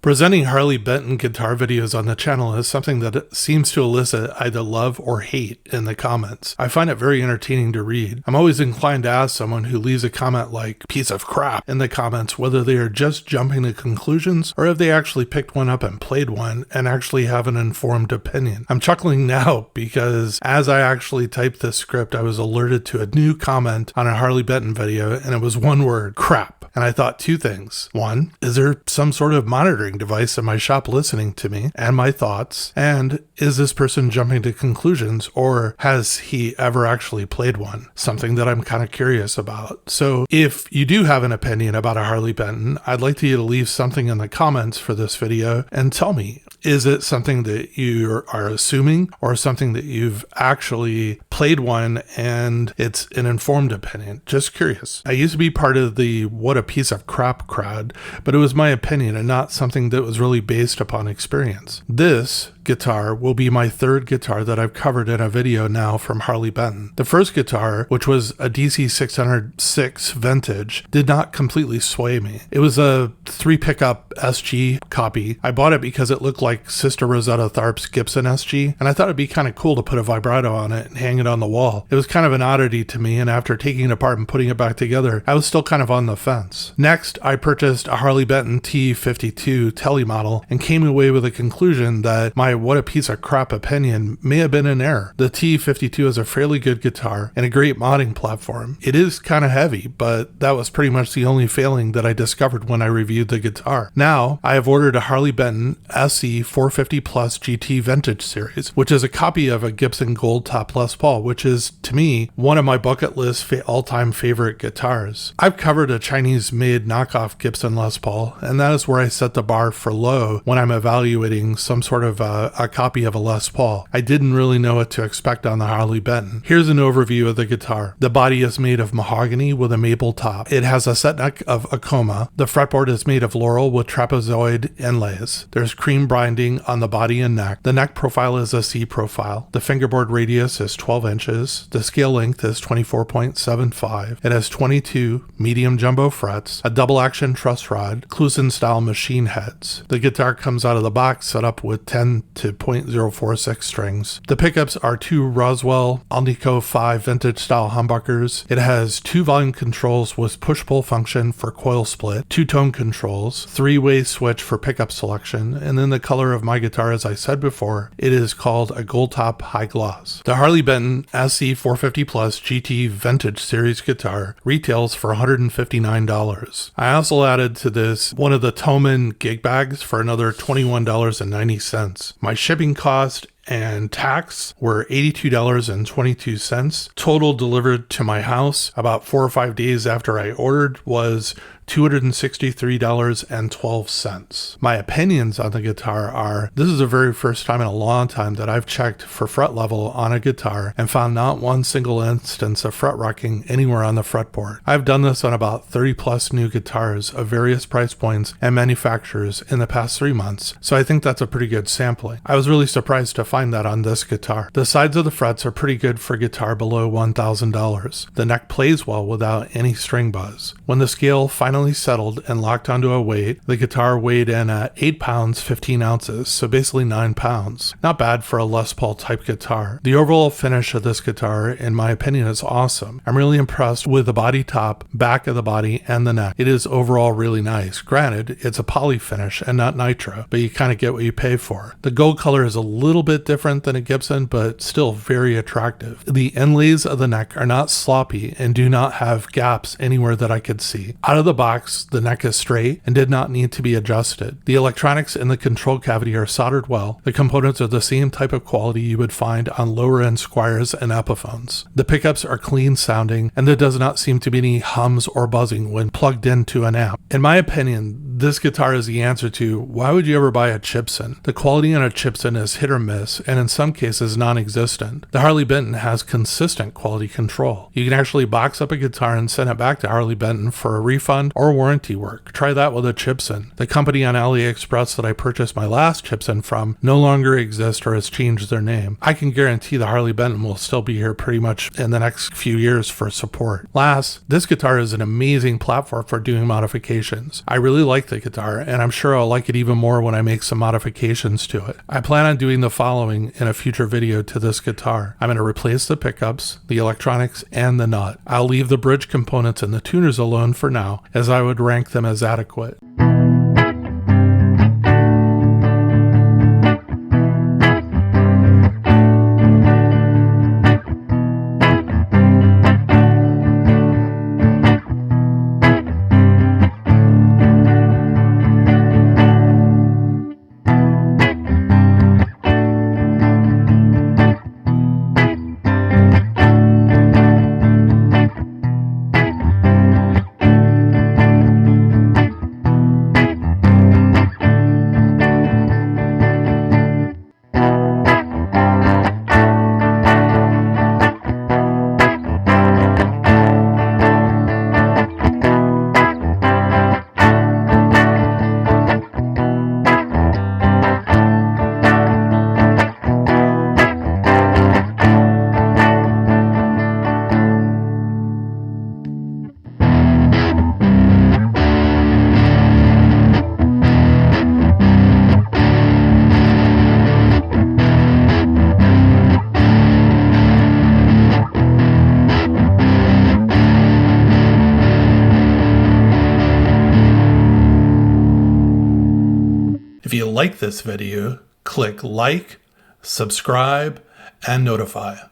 Presenting Harley Benton guitar videos on the channel is something that seems to elicit either love or hate in the comments. I find it very entertaining to read. I'm always inclined to ask someone who leaves a comment like "piece of crap" in the comments whether they are just jumping to conclusions or if they actually picked one up and played one and actually have an informed opinion. I'm chuckling now because as I actually typed this script, I was alerted to a new comment on a Harley Benton video, and it was one word: crap. And I thought two things. One, is there some sort of monitoring device in my shop listening to me and my thoughts? And is this person jumping to conclusions, or has he ever actually played one? Something that I'm kind of curious about. So if you do have an opinion about a Harley Benton, I'd like you to leave something in the comments for this video and tell me, is it something that you are assuming or something that you've actually played one and it's an informed opinion? Just curious. I used to be part of the "what a piece of crap" crowd, but it was my opinion and not something that was really based upon experience. This guitar will be my third guitar that I've covered in a video now from Harley Benton. The first guitar, which was a DC-606 vintage, did not completely sway me. It was a 3-pickup SG copy. I bought it because it looked like Sister Rosetta Tharpe's Gibson SG, and I thought it'd be kind of cool to put a vibrato on it and hang it on the wall. It was kind of an oddity to me, and after taking it apart and putting it back together, I was still kind of on the fence. Next, I purchased a Harley Benton T52 Tele model and came away with a conclusion that my "what a piece of crap" opinion may have been in error. The T52 is a fairly good guitar and a great modding platform. It is kind of heavy, but that was pretty much the only failing that I discovered when I reviewed the guitar. Now, I have ordered a Harley Benton SC-450Plus GT Vintage Series, which is a copy of a Gibson Gold Top Les Paul, which is, to me, one of my bucket list all-time favorite guitars. I've covered a Chinese-made knockoff Gibson Les Paul, and that is where I set the bar for low when I'm evaluating some sort of a copy of a Les Paul. I didn't really know what to expect on the Harley Benton. Here's an overview of the guitar. The body is made of mahogany with a maple top. It has a set neck of Akoma. The fretboard is made of laurel with trapezoid inlays. There's cream binding on the body and neck. The neck profile is a C profile. The fingerboard radius is 12 inches. The scale length is 24.75. It has 22 medium jumbo frets, a double action truss rod, Kluson style machine heads. The guitar comes out of the box set up with 10 to 0.046 strings. The pickups are two Roswell Alnico 5 vintage style humbuckers. It has 2 volume controls with push-pull function for coil split, 2 tone controls, 3-way switch for pickup selection, and then the color of my guitar, as I said before, it is called a gold top high gloss. The Harley Benton SC-450Plus GT Vintage Series guitar retails for $159. I also added to this one of the Toman gig bags for another $21.90. My shipping cost and tax were $82.22. Total delivered to my house about 4 or 5 days after I ordered was $263.12. My opinions on the guitar are, this is the very first time in a long time that I've checked for fret level on a guitar and found not one single instance of fret rocking anywhere on the fretboard. I've done this on about 30 plus new guitars of various price points and manufacturers in the past 3 months, so I think that's a pretty good sampling. I was really surprised to find that on this guitar. The sides of the frets are pretty good for a guitar below $1,000. The neck plays well without any string buzz. When the scale finally settled and locked onto a weight, the guitar weighed in at 8 pounds 15 ounces, so basically 9 pounds. Not bad for a Les Paul type guitar. The overall finish of this guitar, in my opinion, is awesome. I'm really impressed with the body top, back of the body, and the neck. It is overall really nice. Granted, it's a poly finish and not nitro, but you kind of get what you pay for. The gold color is a little bit different than a Gibson, but still very attractive. The inlays of the neck are not sloppy and do not have gaps anywhere that I could see. Out of the box, the neck is straight and did not need to be adjusted. The electronics in the control cavity are soldered well. The components are the same type of quality you would find on lower end Squiers and Epiphones. The pickups are clean sounding, and there does not seem to be any hums or buzzing when plugged into an amp. In my opinion, this guitar is the answer to why would you ever buy a Gibson? The quality on a Gibson is hit or miss, and in some cases non-existent. The Harley Benton has consistent quality control. You can actually box up a guitar and send it back to Harley Benton for a refund or warranty work. Try that with a chipsin. The company on AliExpress that I purchased my last chipsin from no longer exists or has changed their name. I can guarantee the Harley Benton will still be here pretty much in the next few years for support. Last, this guitar is an amazing platform for doing modifications. I really like the guitar, and I'm sure I'll like it even more when I make some modifications to it. I plan on doing the following in a future video to this guitar. I'm going to replace the pickups, the electronics, and the nut. I'll leave the bridge components and the tuners alone for now, as I would rank them as adequate. If you like this video, click like, subscribe, and notify.